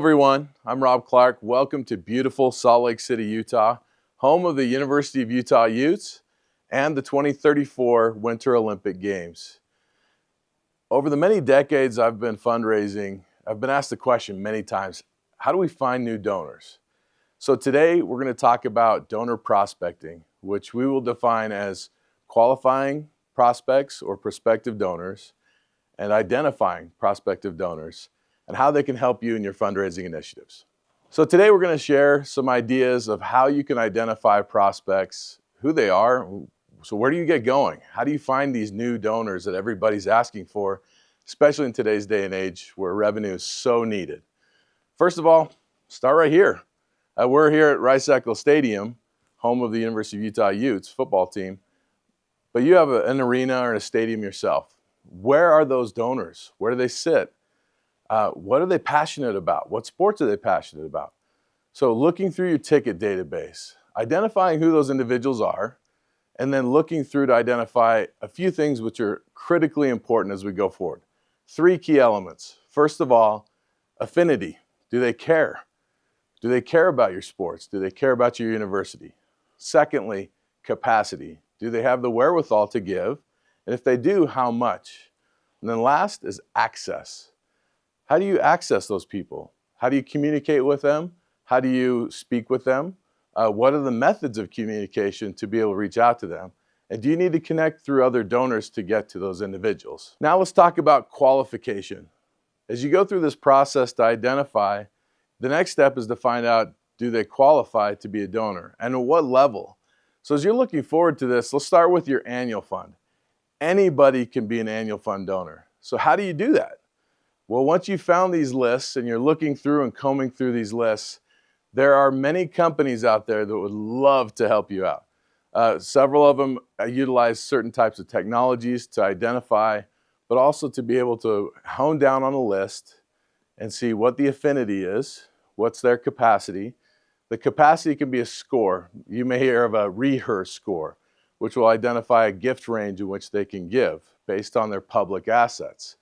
everyone, I'm Rob Clark. Welcome to beautiful Salt Lake City, Utah, home of the University of Utah Utes and the 2034 Winter Olympic Games. Over the many decades I've been fundraising, I've been asked the question many times, how do we find new donors? So today we're going to talk about donor prospecting, which we will define as qualifying prospects or prospective donors and identifying prospective donors, and how they can help you in your fundraising initiatives. So today we're going to share some ideas of how you can identify prospects, who they are, so where do you get going? How do you find these new donors that everybody's asking for, especially in today's day and age where revenue is so needed? First of all, start right here. We're here at Rice-Eccles Stadium, home of the University of Utah Utes football team, but you have an arena or a stadium yourself. Where are those donors? Where do they sit? What are they passionate about? What sports are they passionate about? So looking through your ticket database, identifying who those individuals are, and then looking through to identify a few things which are critically important as we go forward. 3 key elements. First of all, affinity. Do they care? Do they care about your sports? Do they care about your university? Secondly, capacity. Do they have the wherewithal to give? And if they do, how much? And then last is access. How do you access those people? How do you communicate with them? How do you speak with them? What are the methods of communication to be able to reach out to them? And do you need to connect through other donors to get to those individuals? Now let's talk about qualification. As you go through this process to identify, the next step is to find out, do they qualify to be a donor and at what level? So as you're looking forward to this, let's start with your annual fund. Anybody can be an annual fund donor. So how do you do that? Well, once you've found these lists and you're looking through and combing through these lists, there are many companies out there that would love to help you out. Several of them utilize certain types of technologies to identify, but also to be able to hone down on a list and see what the affinity is, what's their capacity. The capacity can be a score. You may hear of a rehearse score, which will identify a gift range in which they can give based on their public assets.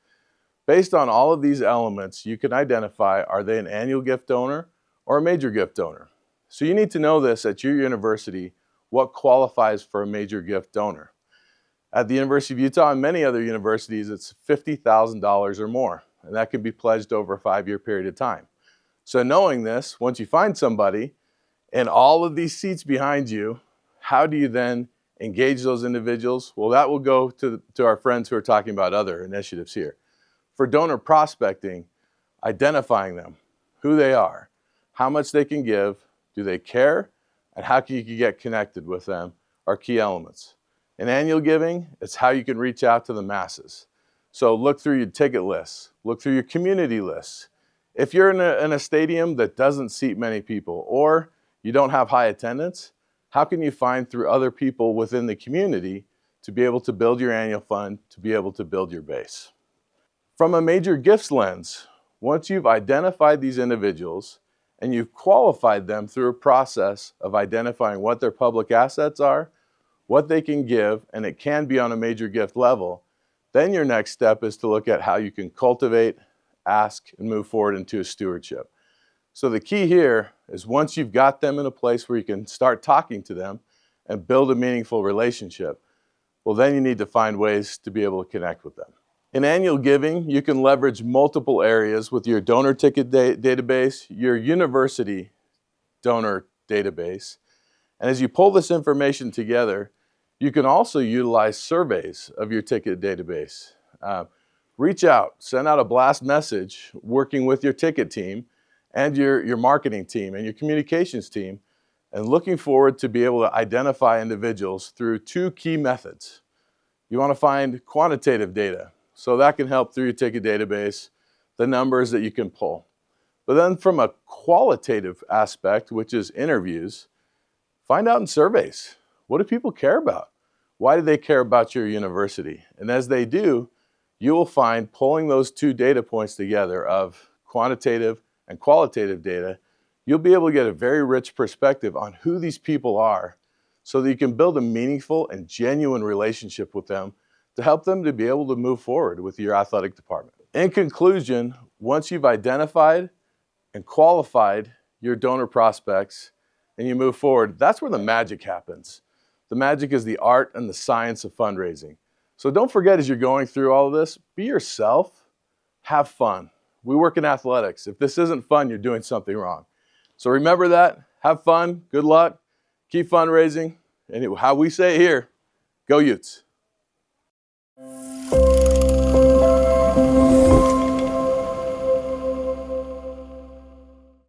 Based on all of these elements, you can identify, are they an annual gift donor or a major gift donor? So you need to know this at your university, what qualifies for a major gift donor. At the University of Utah and many other universities, it's $50,000 or more, and that can be pledged over a 5-year period of time. So knowing this, once you find somebody and all of these seats behind you, how do you then engage those individuals? Well, that will go to our friends who are talking about other initiatives here. For donor prospecting, identifying them, who they are, how much they can give, do they care, and how can you get connected with them are key elements. In annual giving, it's how you can reach out to the masses. So look through your ticket lists, look through your community lists. If you're in a stadium that doesn't seat many people or you don't have high attendance, how can you find through other people within the community to be able to build your annual fund, to be able to build your base? From a major gifts lens, once you've identified these individuals and you've qualified them through a process of identifying what their public assets are, what they can give, and it can be on a major gift level, then your next step is to look at how you can cultivate, ask, and move forward into a stewardship. So the key here is once you've got them in a place where you can start talking to them and build a meaningful relationship, well, then you need to find ways to be able to connect with them. In annual giving, you can leverage multiple areas with your donor ticket database, your university donor database. And as you pull this information together, you can also utilize surveys of your ticket database. Reach out, send out a blast message working with your ticket team and your marketing team and your communications team, and looking forward to be able to identify individuals through 2 key methods. You want to find quantitative data. So that can help through your ticket database, the numbers that you can pull. But then from a qualitative aspect, which is interviews, find out in surveys. What do people care about? Why do they care about your university? And as they do, you will find pulling those 2 data points together of quantitative and qualitative data, you'll be able to get a very rich perspective on who these people are so that you can build a meaningful and genuine relationship with them to help them to be able to move forward with your athletic department. In conclusion, once you've identified, and qualified your donor prospects and you move forward, that's where the magic happens. The magic is the art and the science of fundraising. So don't forget, as you're going through all of this, be yourself, have fun. We work in athletics. If this isn't fun, you're doing something wrong. So remember that, have fun, good luck, keep fundraising, and how we say it here, go Utes.